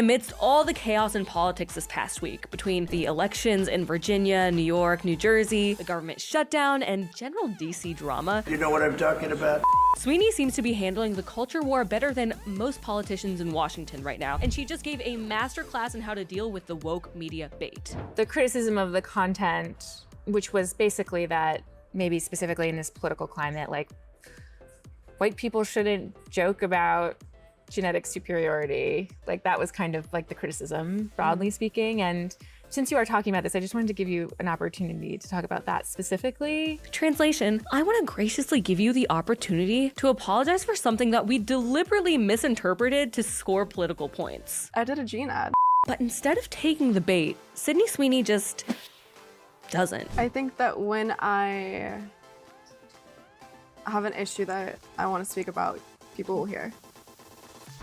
Amidst all the chaos in politics this past week, between the elections in Virginia, New York, New Jersey, the government shutdown, and general DC drama, you know what I'm talking about? Sweeney seems to be handling the culture war better than most politicians in Washington right now, and she just gave a masterclass on how to deal with the woke media bait. The criticism of the content, which was basically that maybe specifically in this political climate, like white people shouldn't joke about genetic superiority. Like that was kind of like the criticism, broadly speaking. And since you are talking about this, I just wanted to give you an opportunity to talk about that specifically. Translation, I want to graciously give you the opportunity to apologize for something that we deliberately misinterpreted to score political points. I did a jean ad. But instead of taking the bait, Sydney Sweeney just doesn't. I think that when I have an issue that I want to speak about, people will hear.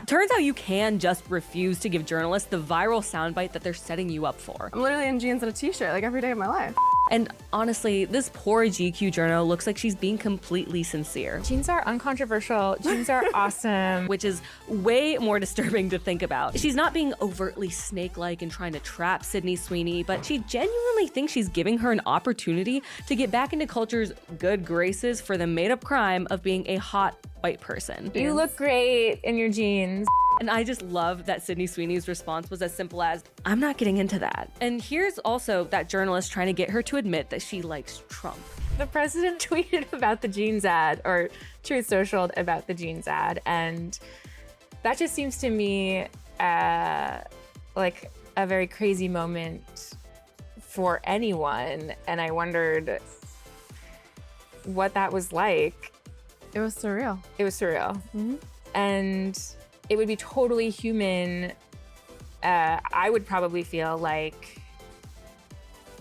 Turns out you can just refuse to give journalists the viral soundbite that they're setting you up for. I'm literally in jeans and a t-shirt like every day of my life. And honestly, this poor GQ journo looks like she's being completely sincere. Jeans are uncontroversial. Jeans are awesome. Which is way more disturbing to think about. She's not being overtly snake-like and trying to trap Sydney Sweeney, but she genuinely thinks she's giving her an opportunity to get back into culture's good graces for the made-up crime of being a hot white person. You look great in your jeans. And I just love that Sydney Sweeney's response was as simple as, I'm not getting into that. And here's also that journalist trying to get her to admit that she likes Trump. The president tweeted about the jeans ad, or Truth Socialed about the jeans ad, and that just seems to me like a very crazy moment for anyone. And I wondered what that was like. It was surreal. It was surreal. Mm-hmm. And it would be totally human. I would probably feel like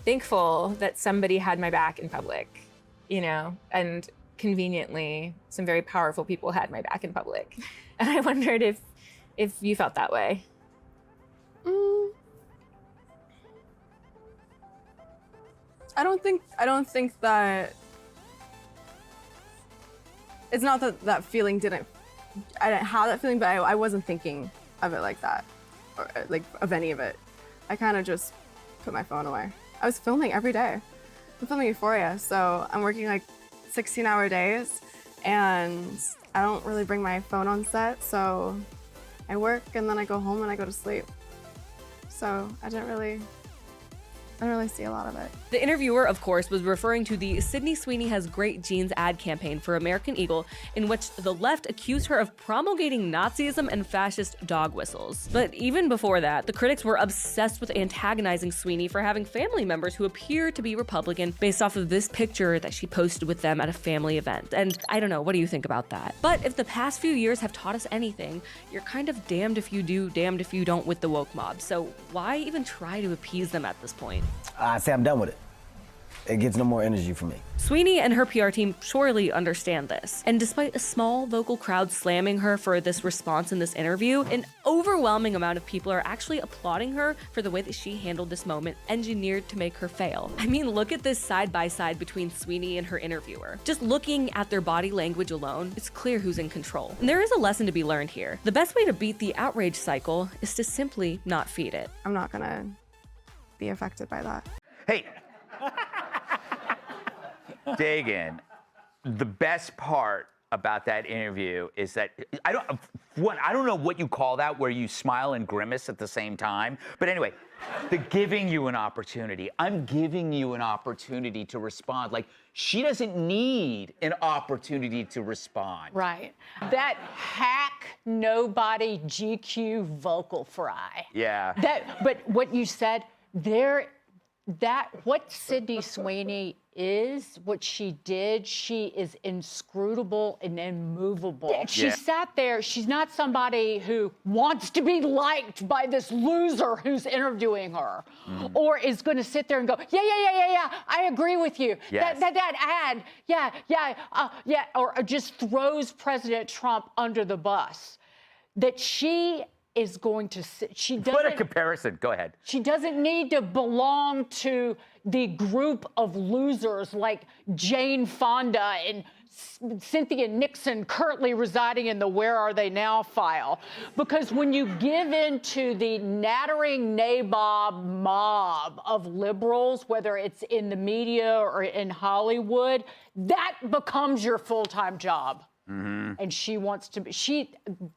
thankful that somebody had my back in public, you know, and conveniently, some very powerful people had my back in public. And I wondered if you felt that way. I don't think that, it's not that that feeling I didn't have that feeling, but I wasn't thinking of it like that, or like of any of it. I kind of just put my phone away. I was filming every day. I'm filming Euphoria, so I'm working like 16-hour days, and I don't really bring my phone on set, so I work and then I go home and I go to sleep. So I didn't really see a lot of it. The interviewer, of course, was referring to the Sydney Sweeney Has Great Jeans ad campaign for American Eagle, in which the left accused her of promulgating Nazism and fascist dog whistles. But even before that, the critics were obsessed with antagonizing Sweeney for having family members who appear to be Republican based off of this picture that she posted with them at a family event. And I don't know, what do you think about that? But if the past few years have taught us anything, you're kind of damned if you do, damned if you don't with the woke mob. So why even try to appease them at this point? I say I'm done with it. It gets no more energy from me. Sweeney and her PR team surely understand this. And despite a small vocal crowd slamming her for this response in this interview, an overwhelming amount of people are actually applauding her for the way that she handled this moment, engineered to make her fail. I mean, look at this side by side between Sweeney and her interviewer. Just looking at their body language alone, it's clear who's in control. And there is a lesson to be learned here. The best way to beat the outrage cycle is to simply not feed it. I'm not gonna be affected by that. Hey, Dagan, the best part about that interview is that I don't know what you call that, where you smile and grimace at the same time. But anyway, the giving you an opportunity. I'm giving you an opportunity to respond. Like, she doesn't need an opportunity to respond. Right. That hack nobody GQ vocal fry. Yeah. But what you said what Sydney Sweeney is, what she did, she is inscrutable and immovable. She sat there, she's not somebody who wants to be liked by this loser who's interviewing her, or is gonna sit there and go, yeah, I agree with you. Yes. That ad, or just throws President Trump under the bus. That she is going to sit. She doesn't. What a comparison. Go ahead. She doesn't need to belong to the group of losers like Jane Fonda and Cynthia Nixon currently residing in the Where Are They Now file. Because when you give in to the nattering nabob mob of liberals, whether it's in the media or in Hollywood, that becomes your full-time job. And she wants to be,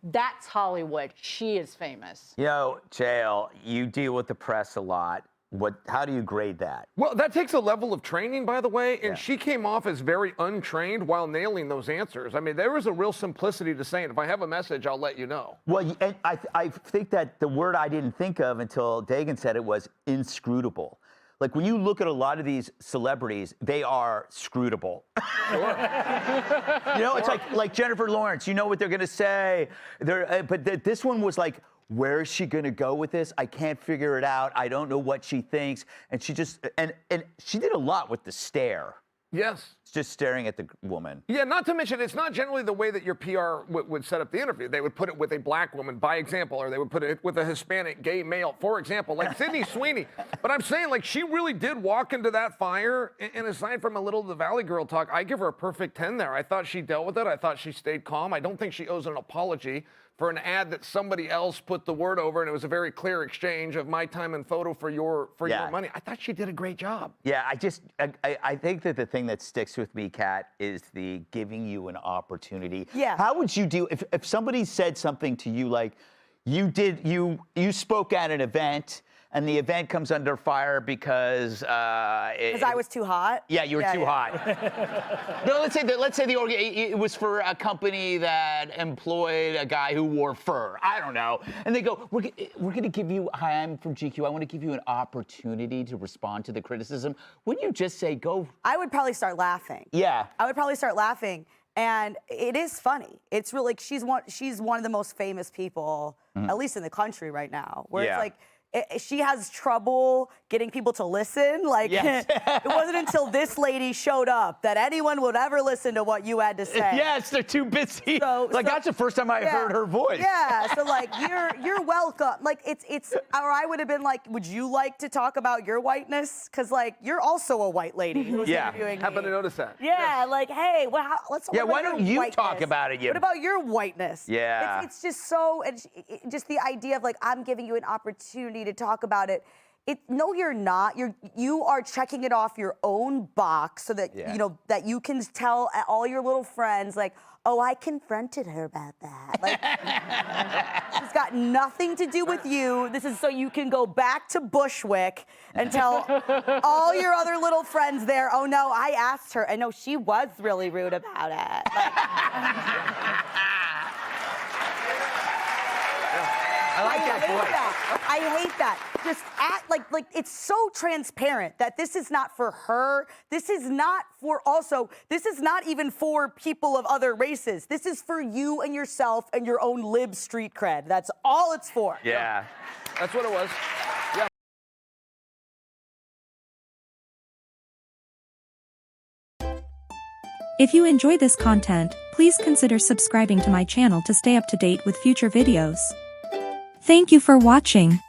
that's Hollywood. She is famous. Jael, you deal with the press a lot. How do you grade that? Well, that takes a level of training, by the way, and she came off as very untrained while nailing those answers. I mean, there was a real simplicity to saying, if I have a message, I'll let you know. Well, and I think that the word I didn't think of until Dagan said it was inscrutable. Like, when you look at a lot of these celebrities, they are scrutable. It's like Jennifer Lawrence. You know what they're going to say. But this one was like, where is she going to go with this? I can't figure it out. I don't know what she thinks. And she just, and she did a lot with the stare. Yes. Just staring at the woman. Yeah, not to mention, it's not generally the way that your PR would set up the interview. They would put it with a black woman, by example, or they would put it with a Hispanic gay male, for example, like Sydney Sweeney. But I'm saying, like, she really did walk into that fire, and aside from a little of the Valley Girl talk, I give her a perfect 10 there. I thought she dealt with it. I thought she stayed calm. I don't think she owes an apology for an ad that somebody else put the word over, and it was a very clear exchange of my time and photo for your money. I thought she did a great job. Yeah, I think that the thing that sticks with me, Kat, is the giving you an opportunity. Yeah. How would you do if somebody said something to you like, you spoke at an event and the event comes under fire because I was too hot. Yeah, you were too hot. No, let's say it was for a company that employed a guy who wore fur. I don't know, and they go, we're going to give you. Hi, I'm from GQ. I want to give you an opportunity to respond to the criticism. Wouldn't you just say go? I would probably start laughing. Yeah. I would probably start laughing. And it is funny. It's really like she's one of the most famous people, at least in the country right now, where it's like, she has trouble getting people to listen. Like, yes. It wasn't until this lady showed up that anyone would ever listen to what you had to say. Yes, they're too busy. That's the first time I heard her voice. Yeah, so like, you're welcome. Like, it's, or I would have been like, would you like to talk about your whiteness? Because, like, you're also a white lady who's interviewing me. Happened to notice that. Yeah, like, hey, well, let's talk about why don't you whiteness. talk about it? What about your whiteness? Yeah. It's just so, just the idea of, like, I'm giving you an opportunity to talk about it. No, you're not. You are checking it off your own box so that that you can tell all your little friends, like, oh, I confronted her about that. Like, it's got nothing to do with you. This is so you can go back to Bushwick and tell all your other little friends there, oh no, I asked her, and no, she was really rude about it. Like, I like that voice. I hate that. Just act like it's so transparent that this is not for her. This is not even for people of other races. This is for you and yourself and your own lib street cred. That's all it's for. Yeah. That's what it was. Yeah. If you enjoy this content, please consider subscribing to my channel to stay up to date with future videos. Thank you for watching.